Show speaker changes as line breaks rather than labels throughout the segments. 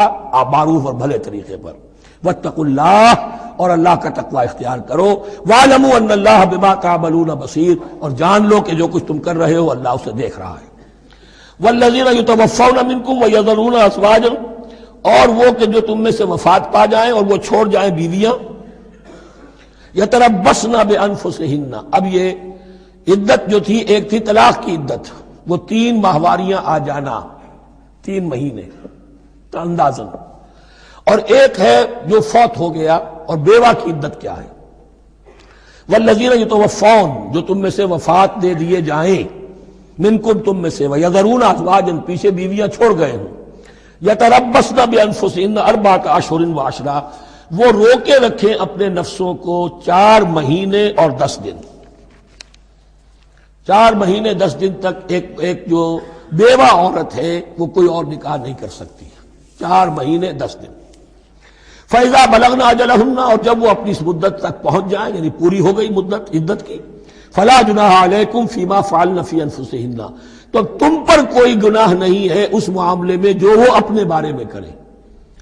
معروف اور بھلے طریقے پر، واتقوا اللہ، اور اللہ کا تقوی اختیار کرو، وَاعْلَمُوا أَنَّ اللَّهَ بِمَا تَعْمَلُونَ بَصِيرٌ، اور جان لو کہ جو کچھ تم کر رہے ہو اللہ اسے دیکھ رہا ہے۔ وَالَّذِينَ يُتَوَفَّوْنَ مِنكُمْ وَيَذَرُونَ أَزْوَاجًا، اور وہ کہ جو تم میں سے وفات پا جائیں اور وہ چھوڑ جائیں بیویاں، يَتَرَبَّصْنَ بِأَنفُسِهِنَّ، اب یہ عدت جو تھی، ایک تھی طلاق کی عدت، وہ 3 ماہواریاں آ جانا، 3 مہینے اندازن، اور ایک ہے جو فوت ہو گیا، اور بیوہ کی عدت کیا ہے۔ والذین یتوفون، جو تم میں سے وفات دے دیے جائیں، منکم تم میں سے، ویذرون ازواجا، پیچھے بیویاں چھوڑ گئے ہوں، یتربصن بانفسہن 4 اشہر وعشرا، وہ روکے رکھیں اپنے نفسوں کو 4 مہینے اور 10 دن، 4 مہینے 10 دن تک ایک جو بیوہ عورت ہے وہ کوئی اور نکاح نہیں کر سکتی، 4 مہینے 10 دن۔ فَإِذَا بَلَغْنَ أَجَلَهُنَّ، اور جب وہ اپنی اس مدت تک پہنچ جائیں، یعنی پوری ہو گئی مدت عدت کی، فَلَا جُنَاحَ عَلَيْكُمْ فِي مَا فَعَلْنَ فِي أَنفُسِهِنَّ، تو تم پر کوئی گناہ نہیں ہے اس معاملے میں جو وہ اپنے بارے میں کریں۔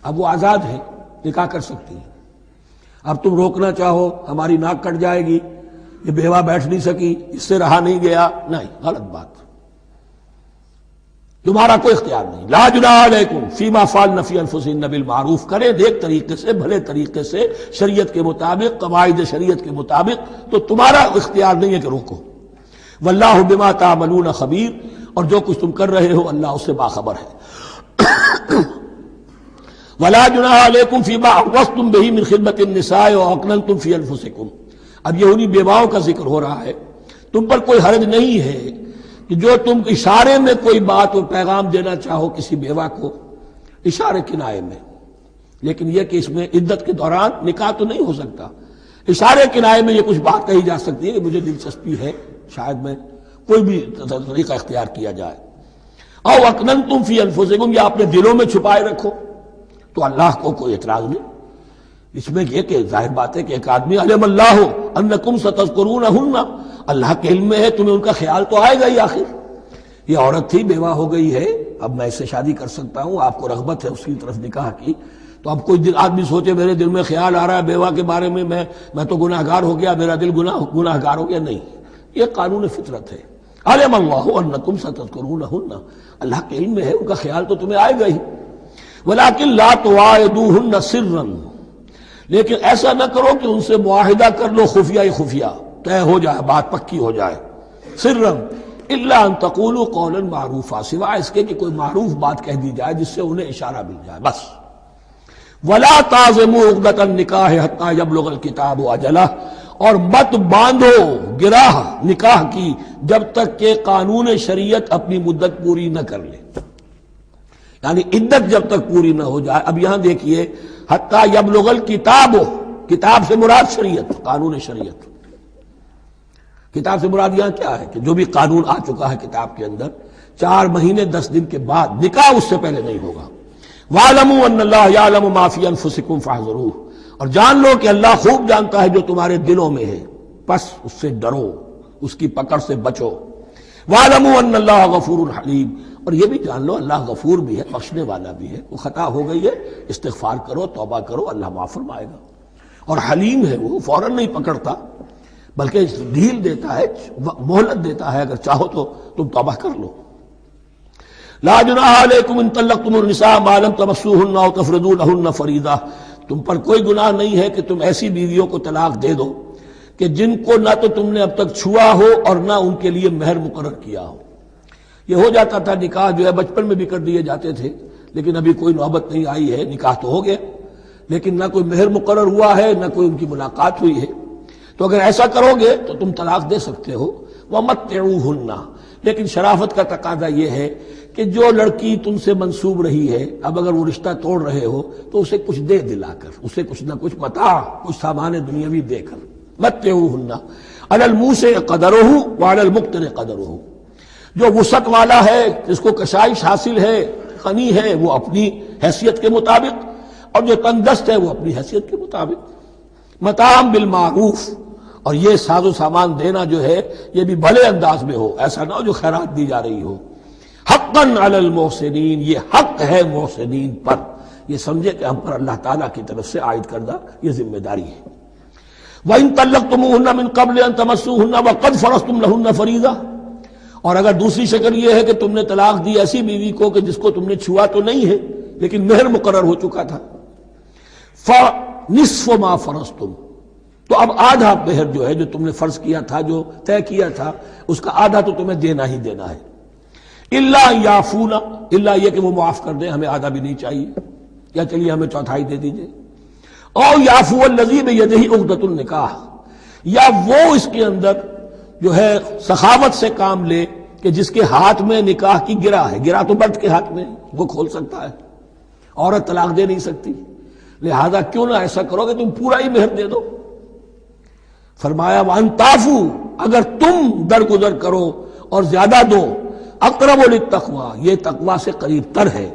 اب وہ آزاد ہے، نکاح کر سکتی ہے۔ اب تم روکنا چاہو، ہماری ناک کٹ جائے گی، یہ بیوہ بیٹھ نہیں سکی، اس سے رہا نہیں گیا، نہیں، غلط بات، تمہارا کوئی اختیار نہیں۔ لا جناح علیکم فیما فعلن فی انفسہن بالمعروف، کریں نیک طریقے سے، بھلے طریقے سے، شریعت کے مطابق، قواعد شریعت کے مطابق، تو تمہارا اختیار نہیں ہے کہ روکو۔ واللہ بما تعملون خبیر، اور جو کچھ تم کر رہے ہو اللہ اس سے باخبر ہے۔ ولا جناح علیکم فیما عرضتم بہ من خدمۃ النساء واکننتم فی انفسکم، اب یہ انہی بیواؤں کا ذکر ہو رہا ہے، تم پر کوئی حرج نہیں ہے کہ جو تم اشارے میں کوئی بات اور پیغام دینا چاہو کسی بیوہ کو، اشارے کنائے میں، لیکن یہ کہ اس میں عدت کے دوران نکاح تو نہیں ہو سکتا، اشارے کنائے میں یہ کچھ بات کہی جا سکتی ہے کہ مجھے دلچسپی ہے، شاید میں کوئی بھی طریقہ اختیار کیا جائے۔ او اکننتم فی انفسکم، یا اپنے دلوں میں چھپائے رکھو، تو اللہ کو کوئی اعتراض نہیں۔ اس میں یہ کہ ظاہر بات ہے کہ ایک آدمی علم اللہ انکم ستذکرونہن، اللہ کے علم میں ہے تمہیں ان کا خیال تو آئے گا ہی، آخر یہ عورت تھی، بیوہ ہو گئی ہے، اب میں اس سے شادی کر سکتا ہوں، آپ کو رغبت ہے اس کی طرف نکاح کی، تو اب کوئی آدمی سوچے میرے دل میں خیال آ رہا ہے بیوہ کے بارے میں، میں تو گناہ گار ہو گیا، میرا دل گناہ گار ہو گیا، نہیں، یہ قانون فطرت ہے۔ علم اللہ انکم ستذکرونہن، اللہ کے علم میں ہے ان کا خیال تو تمہیں آئے گا ہی۔ ولیکن لا تواعدوہن سرا، لیکن ایسا نہ کرو کہ ان سے معاہدہ کر لو خفیہ خفیہ، طے ہو جائے، بات پکی ہو جائے، سرا الا ان تقولوا قولا معروفا، سوائے اس کے کہ کوئی معروف بات کہہ دی جائے جس سے انہیں اشارہ مل جائے، بس۔ ولا تعزموا عقدۃ النکاح حتی یبلغ الکتاب اجلہ، اور مت باندھو گراہ نکاح کی جب تک کہ قانون شریعت اپنی مدت پوری نہ کر لے، یعنی عدت جب تک پوری نہ ہو جائے۔ اب یہاں دیکھیے حتی یبلغ الکتاب، کتاب سے مراد شریعت، قانون شریعت، کتاب سے مراد یہاں کیا ہے کہ جو بھی قانون آ چکا ہے کتاب کے اندر، 4 مہینے 10 دن کے بعد نکاح اس سے پہلے نہیں ہوگا۔ وَاعْلَمُوا أَنَّ اللَّهَ يَعْلَمُ مَا فِي أَنفُسِكُمْ فَاحْذَرُوهُ، اور جان لو کہ اللہ خوب جانتا ہے جو تمہارے دلوں میں ہے، پس اس سے ڈرو، اس کی پکڑ سے بچو۔ وَاعْلَمُوا أَنَّ اللَّهَ غَفُورٌ حَلِيمٌ، اور یہ بھی جان لو اللہ غفور بھی ہے، بخشنے والا بھی ہے، وہ خطا ہو گئی ہے استغفار کرو، توبہ کرو، اللہ معاف فرمائے گا۔ اور حلیم ہے، وہ فوراً نہیں پکڑتا بلکہ ڈھیل دیتا ہے، مہلت دیتا ہے، اگر چاہو تو تم توبہ کر لو۔ لا جناح علیکم ان طلقتم النساء ما لم تمسوهن او تفرضوا لهن فریضہ، تم پر کوئی گناہ نہیں ہے کہ تم ایسی بیویوں کو طلاق دے دو کہ جن کو نہ تو تم نے اب تک چھوا ہو اور نہ ان کے لیے مہر مقرر کیا ہو۔ یہ ہو جاتا تھا نکاح جو ہے بچپن میں بھی کر دیے جاتے تھے، لیکن ابھی کوئی نوبت نہیں آئی ہے، نکاح تو ہو گیا لیکن نہ کوئی مہر مقرر ہوا ہے، نہ کوئی ان کی ملاقات ہوئی ہے، تو اگر ایسا کرو گے تو تم طلاق دے سکتے ہو۔ وَمَتِّعُوهُنَّ، لیکن شرافت کا تقاضا یہ ہے کہ جو لڑکی تم سے منسوب رہی ہے، اب اگر وہ رشتہ توڑ رہے ہو تو اسے کچھ دے دلا کر، اسے کچھ نہ کچھ متاع، کچھ سامان دنیاوی دے کر۔ مَتِّعُوهُنَّ عَلَى الْمُوسِعِ قَدَرُهُ وَعَلَى الْمُقْتِرِ قَدَرُهُ، جو وسعت والا ہے، جس کو کشائش حاصل ہے، غنی ہے، وہ اپنی حیثیت کے مطابق، اور جو تنگ دست ہے وہ اپنی حیثیت کے مطابق۔ متاعا بالمعروف، اور یہ ساز و سامان دینا جو ہے یہ بھی بھلے انداز میں ہو، ایسا نہ ہو جو خیرات دی جا رہی ہو۔ حقا علی المحسنین، یہ حق ہے محسنین پر، یہ سمجھے کہ ہم پر اللہ تعالیٰ کی طرف سے عائد کردہ یہ ذمہ داری ہے۔ وَإِن طَلَّقْتُمُوهُنَّ مِن قَبْلِ أَن تَمَسُّوهُنَّ وَقَدْ فَرَضْتُمْ لَهُنَّ فَرِيضَةً، اور اگر دوسری شکل یہ ہے کہ تم نے طلاق دی ایسی بیوی کو کہ جس کو تم نے چھوا تو نہیں ہے لیکن مہر مقرر ہو چکا تھا، فَنِصْفُ مَا فَرَضْتُمْ، تو اب آدھا مہر جو ہے جو تم نے فرض کیا تھا، جو طے کیا تھا، اس کا آدھا تو تمہیں دینا ہی دینا ہے۔ الا یعفون، الا یہ کہ وہ معاف کر دیں، ہمیں آدھا بھی نہیں چاہیے، یا چلیے ہمیں چوتھائی دے دیجئے، اور یعفو الذی بیدہ عقدۃ النکاح، یا وہ اس کے اندر جو ہے سخاوت سے کام لے کہ جس کے ہاتھ میں نکاح کی گرہ ہے، گرہ تو مرد کے ہاتھ میں ہے، وہ کھول سکتا ہے، عورت طلاق دے نہیں سکتی، لہذا کیوں نہ ایسا کرو کہ تم پورا ہی مہر دے دو۔ فرمایا وَأَن تَعْفُوا، اگر تم درگزر کرو اور زیادہ دو، اقرب للتقویٰ، یہ تقویٰ سے قریب تر ہے،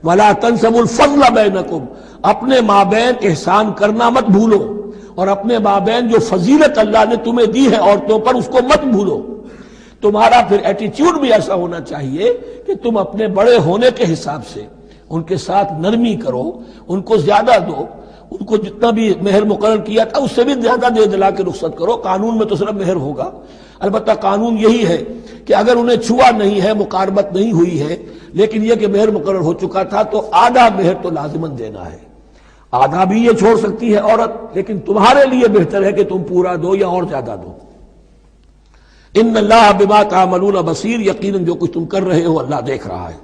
وَلَا تَنْسَبُوا الْفَضْلَ بَيْنَكُمْ، اپنے مابین احسان کرنا مت بھولو، اور اپنے مابین جو فضیلت اللہ نے تمہیں دی ہے عورتوں پر اس کو مت بھولو۔ تمہارا پھر ایٹیچیوڈ بھی ایسا ہونا چاہیے کہ تم اپنے بڑے ہونے کے حساب سے ان کے ساتھ نرمی کرو، ان کو زیادہ دو، ان کو جتنا بھی مہر مقرر کیا تھا اس سے بھی زیادہ دے دلا کے رخصت کرو۔ قانون میں تو صرف مہر ہوگا، البتہ قانون یہی ہے کہ اگر انہیں چھوا نہیں ہے، مقاربت نہیں ہوئی ہے، لیکن یہ کہ مہر مقرر ہو چکا تھا تو آدھا مہر تو لازماً دینا ہے۔ آدھا بھی یہ چھوڑ سکتی ہے عورت، لیکن تمہارے لیے بہتر ہے کہ تم پورا دو یا اور زیادہ دو۔ ان اللہ بما تعملون بصیر، یقیناً جو کچھ تم کر رہے ہو اللہ دیکھ رہا ہے۔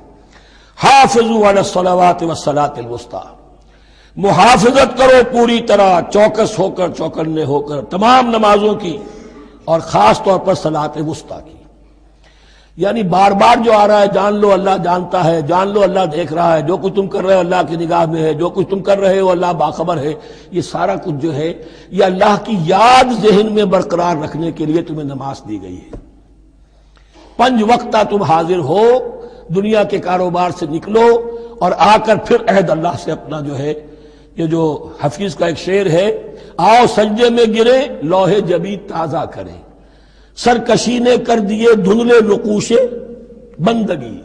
حافظوا علی الصلوات والصلاۃ الوسطی، محافظت کرو پوری طرح، چوکس ہو کر، چوکنے ہو کر تمام نمازوں کی، اور خاص طور پر صلاۃ وسطیٰ کی۔ یعنی بار بار جو آ رہا ہے جان لو اللہ جانتا ہے، جان لو اللہ دیکھ رہا ہے، جو کچھ تم کر رہے ہو اللہ کی نگاہ میں ہے، جو کچھ تم کر رہے ہو اللہ باخبر ہے، یہ سارا کچھ جو ہے یہ اللہ کی یاد ذہن میں برقرار رکھنے کے لیے تمہیں نماز دی گئی ہے۔ 5 وقتہ تم حاضر ہو، دنیا کے کاروبار سے نکلو اور آ کر پھر عہد اللہ سے اپنا جو ہے، یہ جو حفیظ کا ایک شعر ہے، آؤ سجدے میں گرے لوح جبی تازہ کریں، سرکشی نے کر دیے دھندلے نقوش بندگی،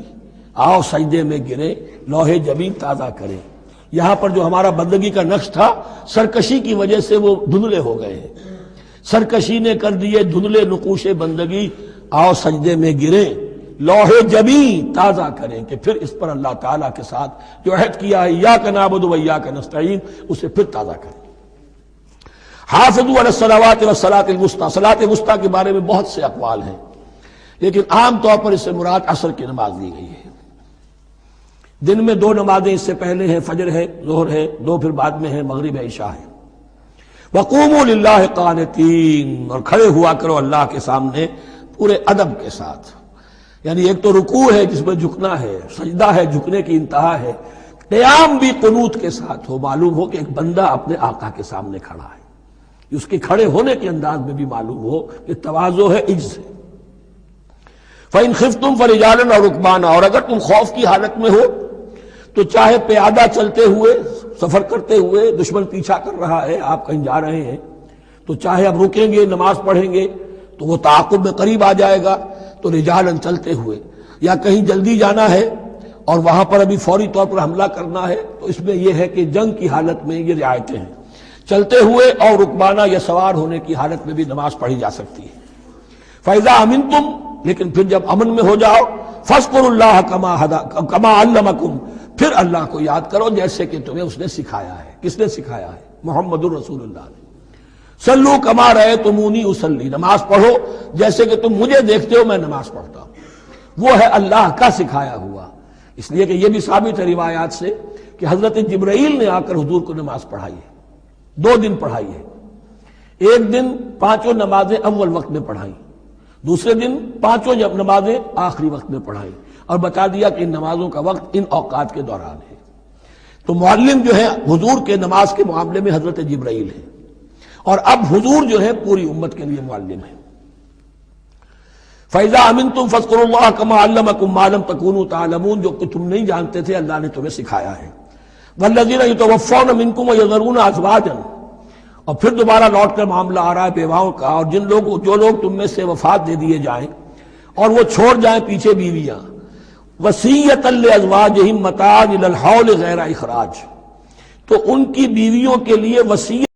آؤ سجدے میں گرے لوح جبی تازہ کریں۔ یہاں پر جو ہمارا بندگی کا نقش تھا سرکشی کی وجہ سے وہ دھندلے ہو گئے ہیں۔ سرکشی نے کر دیے دھندلے نقوش بندگی، آؤ سجدے میں گرے لوح جبی تازہ کریں، کہ پھر اس پر اللہ تعالیٰ کے ساتھ جو عہد کیا ہے ایاک نعبد و ایاک نستعین، اسے پھر تازہ کریں۔ حافظوا علی الصلوات والصلاۃ الوسطی، صلاۃ وسطیٰ کے بارے میں بہت سے اقوال ہیں، لیکن عام طور پر اس سے مراد عصر کی نماز لی گئی ہے۔ دن میں 2 نمازیں اس سے پہلے ہیں، فجر ہے، ظہر ہے، 2 پھر بعد میں ہے، مغرب ہے، عشاء ہے۔ وقوموا للہ قانتین، اور کھڑے ہوا کرو اللہ کے سامنے پورے ادب کے ساتھ، یعنی ایک تو رکوع ہے جس میں جھکنا ہے، سجدہ ہے جھکنے کی انتہا ہے، قیام بھی قنوت کے ساتھ ہو، معلوم ہو کہ ایک بندہ اپنے آقا کے سامنے کھڑا ہے، اس کے کھڑے ہونے کے انداز میں بھی معلوم ہو کہ تواضع ہے، عجز ہے۔ فَإِنْ خِفْتُمْ فَرِجَالًا أَوْ رُكْبَانًا، اور اگر تم خوف کی حالت میں ہو تو چاہے پیادہ چلتے ہوئے، سفر کرتے ہوئے، دشمن پیچھا کر رہا ہے، آپ کہیں جا رہے ہیں تو چاہے اب رکیں گے نماز پڑھیں گے تو وہ تعاقب میں قریب آ جائے گا، تو رجالن چلتے ہوئے، یا کہیں جلدی جانا ہے اور وہاں پر ابھی فوری طور پر حملہ کرنا ہے تو اس میں یہ ہے کہ جنگ کی حالت میں یہ رعایتیں ہیں، چلتے ہوئے اور رکبانہ یا سوار ہونے کی حالت میں بھی نماز پڑھی جا سکتی ہے۔ فَإِذَا أَمِنْتُمْ، لیکن پھر جب امن میں ہو جاؤ، فَاذْكُرُوا اللَّهَ كَمَا عَلَّمَكُمْ، پھر اللہ کو یاد کرو جیسے کہ تمہیں اس نے سکھایا ہے۔ کس نے سکھایا ہے؟ محمد الرسول اللہ نے۔ صلو کما رأیتمونی اصلی، نماز پڑھو جیسے کہ تم مجھے دیکھتے ہو میں نماز پڑھتا ہوں۔ وہ ہے اللہ کا سکھایا ہوا، اس لیے کہ یہ بھی ثابت ہے روایات سے کہ حضرت جبرائیل نے آ کر حضور کو نماز پڑھائی ہے، 2 دن پڑھائی ہے۔ ایک دن 5 نمازیں اول وقت میں پڑھائیں، دوسرے دن 5 نمازیں آخری وقت میں پڑھائیں، اور بتا دیا کہ ان نمازوں کا وقت ان اوقات کے دوران ہے۔ تو معلم جو ہے حضور کے نماز کے معاملے میں حضرت جبرائیل ہے، اور اب حضور جو ہے پوری امت کے لیے معلم ہے۔ فَإِذَا أَمِنْتُمْ فَاذْكُرُوا اللَّهَ كَمَا عَلَّمَكُم مَّا لَمْ تَكُونُوا تَعْلَمُونَ، جو کہ تم نہیں جانتے تھے اللہ نے تمہیں سکھایا ہے۔ وَالَّذِينَ يَتَوَفَّوْنَ مِنكُمْ وَيَذَرُونَ أَزْوَاجًا، اور پھر دوبارہ لوٹ کر معاملہ آ رہا ہے بیواؤں کا، اور جو لوگ تم میں سے وفات دے دیے جائیں اور وہ چھوڑ جائیں پیچھے بیویاں، وصیۃ لازواجہم متاعا الی الحول غیر اخراج، تو ان کی بیویوں کے لیے وصیت